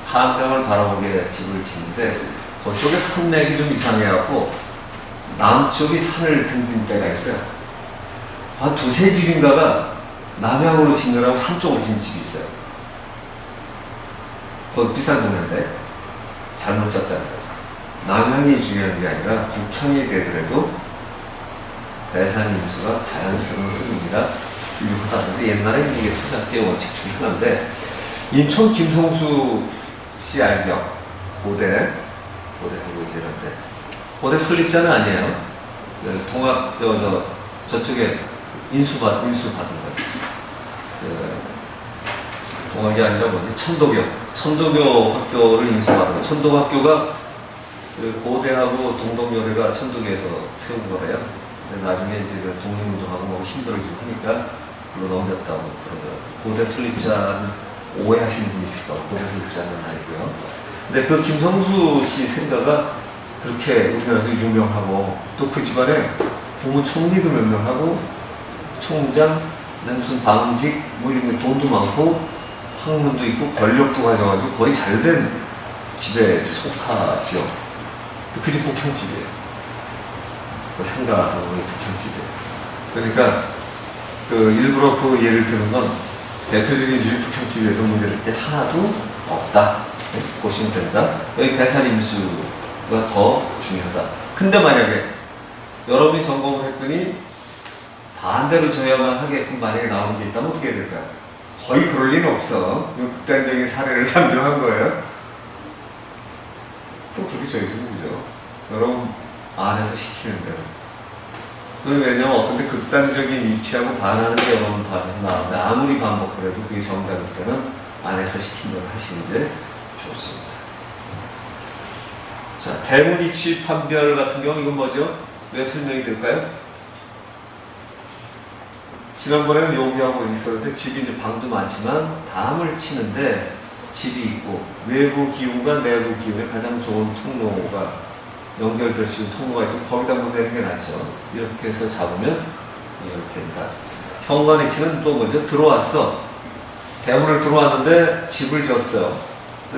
한강을 바라보게 집을 짓는데, 그쪽에 산맥이 좀 이상해갖고 남쪽이 산을 등진 때가 있어요. 한 두세 집인가가 남향으로 진열하고 산 쪽으로 진 집이 있어요. 거기 비싼 동네인데 잘못 짰다는 거죠. 남향이 중요한 게 아니라 북향이 되더라도 배산 인수가 자연스러운 흐름이라 유효하다. 그래서 옛날에 이게 투자학계의 원칙 중에 하나인데, 인천 김성수 씨 알죠? 고대하고 이제 이런데 고대 설립자는 아니에요. 통합 저쪽에 인수받은 거예요. 동학이 아니라 뭐지? 천도교 학교를 인수받은 거예요. 천도교 학교가 고대하고 동덕여대가 천도교에서 세운 거래요. 근데 나중에 이제 독립운동하고 뭐 힘들어지고 하니까 물로 넘겼다고 그러더라고요. 고대 설립자는 오해하시는 분이 있을까? 고대 설립자는 아니고요. 근데 그 김성수 씨 생가가 그렇게 우리나라에서 유명하고, 또 그 집안에 국무총리도 몇 명 하고, 총장, 무슨 방직, 뭐 이런 게 돈도 많고, 학문도 있고, 권력도 가져가지고 거의 잘된 집에 속하지요. 그 집 북향집이에요. 그 생각하는 북향집이에요. 그러니까 일부러 그 예를 드는 건 대표적인 집이 북향집에서 문제될 게 하나도 없다. 네? 보시면 된다. 여기 배산임수가 더 중요하다. 근데 만약에 여러분이 점검을 했더니 반대로 져야만 하게끔 만약에 나오는 게 있다면 어떻게 해야 될까요? 거의 그럴 리는 없어. 극단적인 사례를 상정한 거예요. 그럼 그렇게 저희서 보죠. 여러분 안에서 시키는 대로. 왜냐면 어떤 데 극단적인 이치하고 반하는 게 여러분 답에서 나오는데, 아무리 반복을 해도 그게 정답일 때는 안에서 시킨 대로 하시는 게 좋습니다. 자, 대문 이치 판별 같은 경우 이건 뭐죠? 왜 설명이 될까요? 지난번에는 여기하고 있었는데, 집이 이제 방도 많지만 담을 치는데 집이 있고 외부 기운과 내부 기운에 가장 좋은 통로가 연결될 수 있는 통로가 있고 거기다 보내는 게 낫죠. 이렇게 해서 잡으면 이렇게 된다. 현관 위치는 또 뭐죠? 들어왔어. 대문을 들어왔는데 집을 졌어요.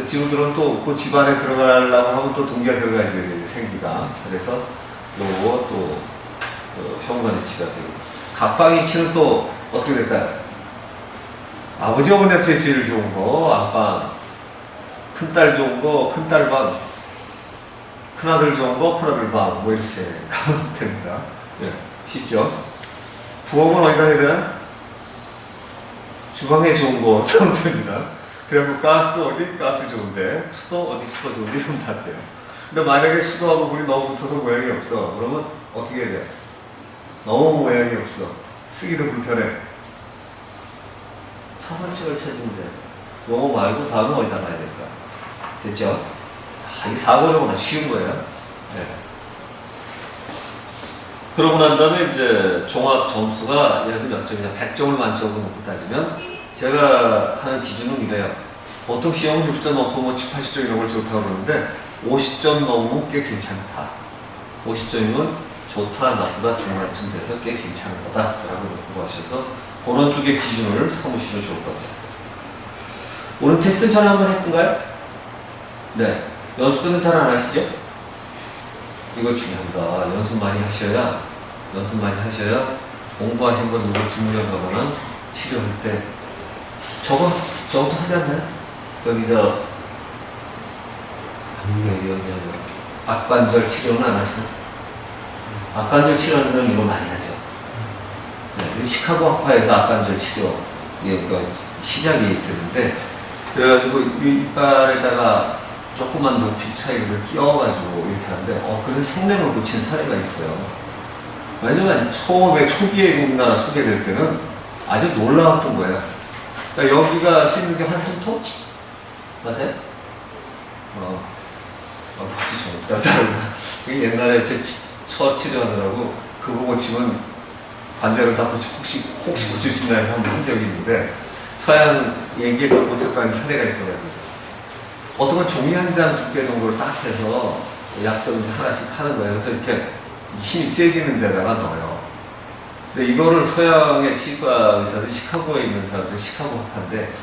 집을 들어오면 또 그 집 안에 들어가려고 하면 또 동기가 들어가야지, 생기가. 그래서 요거 또 현관 위치가 되고, 갑방 위치는 또 어떻게 될까요? 아버지 어머니한테 제일 좋은 거 안방, 큰딸 좋은 거 큰딸 방, 큰아들 좋은 거 큰아들 방, 뭐 이렇게 가면 됩니다. 예, 쉽죠? 부엌은 어디다 해야 되나? 주방에 좋은 거 하면 됩니다. 그리고 가스 어디? 가스 좋은데, 수도 어디? 수도 좋은데, 이러면 다 돼요. 근데 만약에 수도하고 물이 너무 붙어서 모양이 없어. 그러면 어떻게 해야 돼? 너무 모양이 없어. 쓰기도 불편해. 차선책을 찾으면 돼. 요거 말고 다음은 어디다 놔야 될까? 됐죠? 이게 사고력은 아주 쉬운 거예요. 네. 그러고 난 다음에 이제 종합 점수가 예를 들어서 몇 점이냐, 100점을 만점으로 놓고 따지면 제가 하는 기준은 이래요. 보통 시험은 60점 넘고 뭐 70, 80점 이런 걸 좋다고 그러는데 50점 넘으면 꽤 괜찮다. 50점이면 좋다, 나쁘다, 중간쯤 돼서 꽤 괜찮은 거다라고 놓고 가셔서 그런 쪽의 기준을 삼으시면 좋을 것 같아요. 오늘 테스트 전에 한번 했던가요? 네. 연습들은 잘 안 하시죠? 이거 중요합니다. 연습 많이 하셔야 공부하신 거 누구 증명하거나 치료할 때 저것도 하지 않나요? 여기서 악관절 치료는 안 하시나요? 악관절 치료하는 사람은 이거 많이 하죠. 네, 시카고 학파에서 악관절 치료 시작이 되는데, 그래가지고 이빨에다가 조그만 높이 차이를 끼워가지고 이렇게 하는데, 그래서 생명을 고친 사례가 있어요. 왜냐면 처음에 초기에 우리나라 소개될 때는 아주 놀라웠던 거예요. 그러니까 여기가 씹는 게 한 3톤? 맞아요? 그치, 좀 다르다. 옛날에 제 처 치료하느라고 그거 고치면 관절을 다 혹시 고칠 수 있나 해서 한번 한 적이 있는데, 서양 얘기를 고쳤다는 사례가 있어가지고 어떤 건 종이 한 장 두께 정도를 딱 해서 약점 하나씩 하는 거예요. 그래서 이렇게 힘이 세지는 데다가 넣어요. 근데 이거를 서양의 치과 의사들, 시카고에 있는 사람들, 시카고 학파인데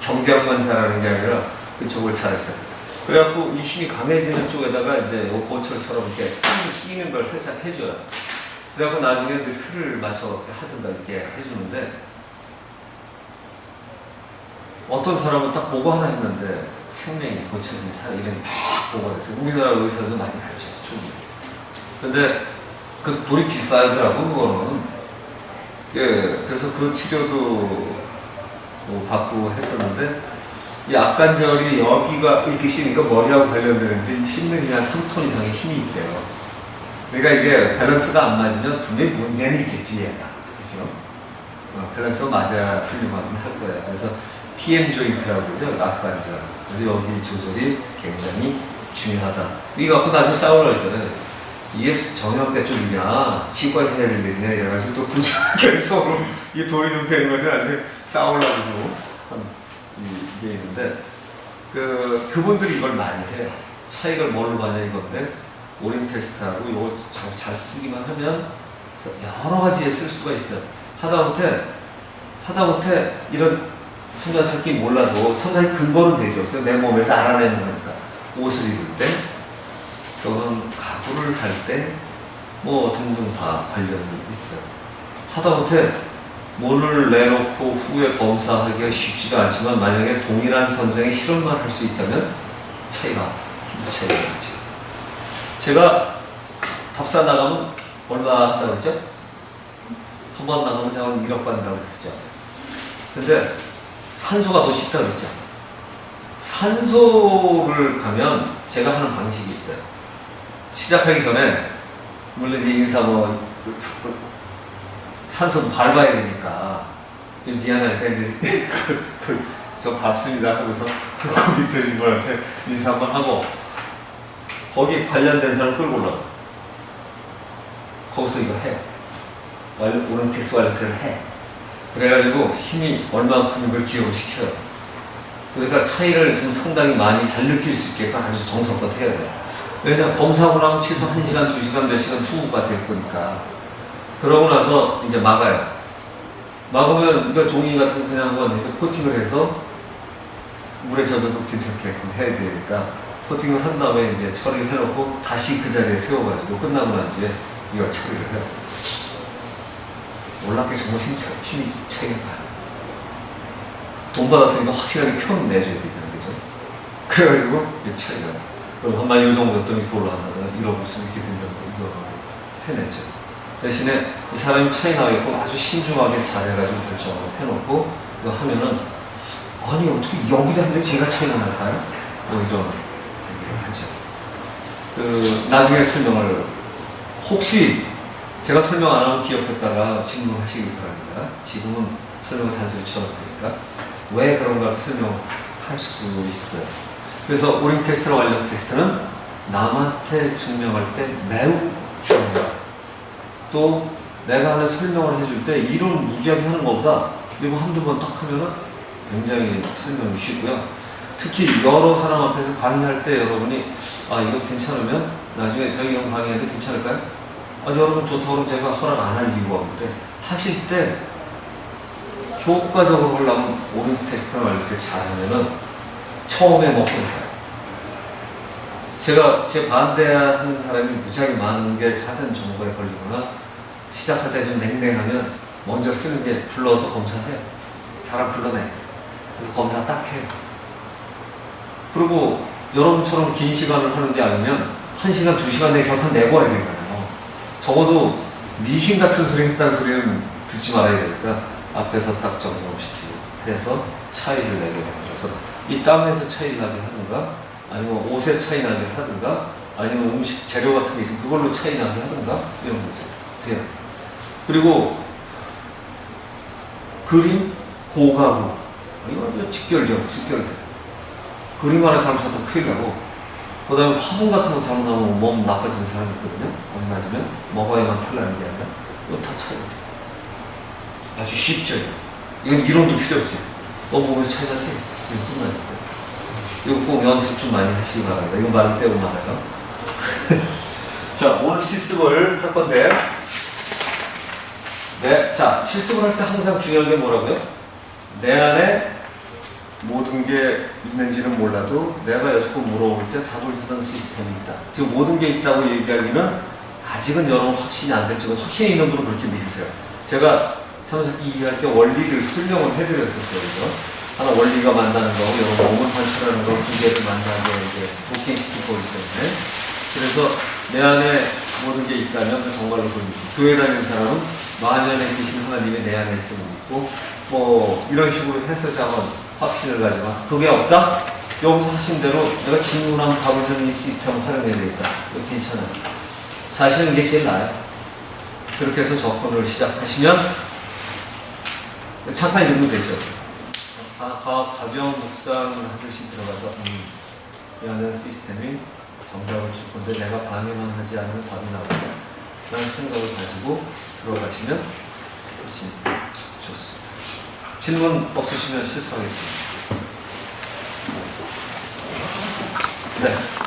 경제학만 잘하는 게 아니라 그쪽을 잘했어요. 그래갖고 이 힘이 강해지는 쪽에다가 이제 요 보철처럼 이렇게 끼는 걸 살짝 해줘요. 그래갖고 나중에 그 틀을 맞춰 하든가 이렇게 해주는데, 어떤 사람은 딱 보고 하나 했는데 생명이 고쳐진 사람 이름이 막 보고 됐어요. 우리나라 의사도 많이 가르쳐요, 충분히. 근데 그 돈이 비싸더라고, 그거는. 예, 그래서 그 치료도 뭐 받고 했었는데, 이 악관절이 여기가 이렇게 씌니까 머리하고 관련되는데 이 씹는 한 3톤 이상의 힘이 있대요. 그러니까 이게 밸런스가 안 맞으면 분명히 문제는 있겠지, 얘가. 그죠? 밸런스가 맞아야 훌륭하긴 할 거예요. 그래서 TM 조인트라고 그러죠, 악관절. 그래서 여기 조절이 굉장히 중요하다. 이거 갖고 나중에 싸우려고 했잖아요. 이게 정형외과 쪽이냐, 치과에서 해야 될 일이냐, 이래가지고 또 굳이 서로 이게 돈이 좀 되는 건데 나중에 싸우려고 좀. 이게 있는데, 그분들이 이걸 많이 해요. 차이가 뭘로 봐냐 이건데, 오링 테스트하고 이거 잘 쓰기만 하면 여러 가지에 쓸 수가 있어요. 하다못해 이런 천자새끼 몰라도 천자의 근거는 되죠. 그래서 내 몸에서 알아내는 거니까. 옷을 입을 때, 또는 가구를 살 때, 뭐 등등 다 관련이 있어요. 하다못해 문을 내놓고 후에 검사하기가 쉽지가 않지만 만약에 동일한 선생의 실험만 할 수 있다면 힘도 차이가 나죠. 제가 답사 나가면 얼마 한다고 했죠? 한 번 나가면 제가 1억 받는다고 했었죠. 근데 산소가 더 쉽다고 했죠. 산소를 가면 제가 하는 방식이 있어요. 시작하기 전에 물론 이제 인사 산소도 밟아야 되니까 좀 미안하니까 이제 저 밟습니다 하고서 거기 드린 분한테 인사 한번 하고 거기 관련된 사람 끌고 올라가. 거기서 이거 해요. 오른 텍스 완료를 해. 그래가지고 힘이 얼마만큼 이걸 기억을 시켜요. 그러니까 차이를 좀 상당히 많이 잘 느낄 수 있게끔 아주 정성껏 해야 돼요. 왜냐면 검사하고 나면 최소 1시간, 2시간, 몇 시간 후가 될 거니까. 그러고 나서 이제 막아요. 막으면 이거 종이 같은 거 그냥 한번 이렇게 코팅을 해서 물에 젖어도 괜찮게끔 해야 되니까 코팅을 한 다음에 이제 처리를 해놓고 다시 그 자리에 세워가지고 끝나고 난 뒤에 이걸 처리를 해요. 놀랍게 정말 힘이 차이가 나요. 돈 받았으니까 확실하게 표는 내줘야 되잖아요. 그죠? 그래가지고 이게 차이가 나요. 그럼 한 마리 요 정도였더니 이렇게 올라간다거나 잃어버리면 이렇게 된다고 이거 해내죠. 대신에 이 사람이 차이 나겠고 아주 신중하게 잘해가지고 결정을 해놓고 이거 하면은 아니 어떻게 여기다 하는데 제가 차이가 날까요? 뭐 이런 얘기를 하죠. 나중에 설명을 혹시 제가 설명 안 하고 기억했다가 질문하시기 바랍니다. 지금은 설명을 자주 쳐놓으니까 왜 그런가 설명할 수 있어요. 그래서 오링 테스트나 완력 테스트는 남한테 증명할 때 매우 중요해요. 또 내가 하는 설명을 해줄 때 이론 무지하게 하는 것보다 이거 한두 번 딱 하면은 굉장히 설명이 쉽고요. 특히 여러 사람 앞에서 강의할 때 여러분이 이거 괜찮으면 나중에 저희 이런 강의해도 괜찮을까요? 여러분 좋다고 그러면 제가 허락 안 할 이유가 없는데 하실 때 효과적으로 하려면 오링 테스트나 이렇게 잘하면은 처음에 먹고 나가요. 제가 제 반대하는 사람이 무지하게 많은 게 자전 정보에 걸리거나 시작할 때 좀 냉랭하면 먼저 쓰는 게 불러서 검사해요. 사람 불러내. 그래서 검사 딱 해요. 그리고 여러분처럼 긴 시간을 하는 게 아니면 1시간, 2시간 내에 결판 내고 와야 되잖아요. 적어도 미신 같은 소리 했다는 소리는 듣지 말아야 되니까 앞에서 딱 점검시키고 해서 차이를 내게 만들어서 이 땀에서 차이 나게 하든가 아니면 옷에 차이 나게 하든가 아니면 음식 재료 같은 게 있으면 그걸로 차이 나게 하든가 이런 거죠. 돼요. 그리고 그림, 고가구 이거 직결돼. 그림 하나 잘못하면 큰일 나고 그 다음에 화분 같은 거 잘못하면 몸 나빠지는 사람이 있거든요. 몸 맞으면 먹어야만 탈나는 게 아니라 이거 다 차이가 돼요. 아주 쉽죠. 이건 이론도 필요 없지. 너 몸에서 차이 나지? 이거 끝나니까. 이거 꼭 연습 좀 많이 하시기 바랍니다. 이거 말을 때우면 알아요. 자, 오늘 실습을 할 건데 자, 실습을 할 때 항상 중요한 게 뭐라고요? 내 안에 모든 게 있는지는 몰라도 내가 여쭙고 물어볼 때 답을 주던 시스템이 있다. 지금 모든 게 있다고 얘기하기는 아직은 여러분 확신이 안 됐지만 확신이 있는 분은 그렇게 믿으세요. 제가 참석기 이해할 때 원리를 설명을 해드렸었어요. 그죠? 하나 원리가 만나는 거고 여러분 몸을 관찰하는 거 두 개를 만나게 이제 도킹시킬 거기 때문에 그래서 내 안에 모든 게 있다면 그 정말로 그 교회 다니는 사람은 만연에 계신 하나님이 내 안에 있음을 믿고 뭐 이런 식으로 해서 한번 확신을 가지만 그게 없다? 여기서 하신 대로 내가 질문하면 답을 주는 이 시스템을 활용해야 되겠다. 이거 괜찮아요. 사실은 이게 제일 나아요. 그렇게 해서 접근을 시작하시면 잠깐 정도 되죠. 가벼운 묵상을 하듯이 들어가서 이 안에 시스템이 정답을 줄 건데 내가 방해만 하지 않는 답이 나오다 라는 생각을 가지고 들어가시면 훨씬 좋습니다. 질문 없으시면 실수하겠습니다. 네.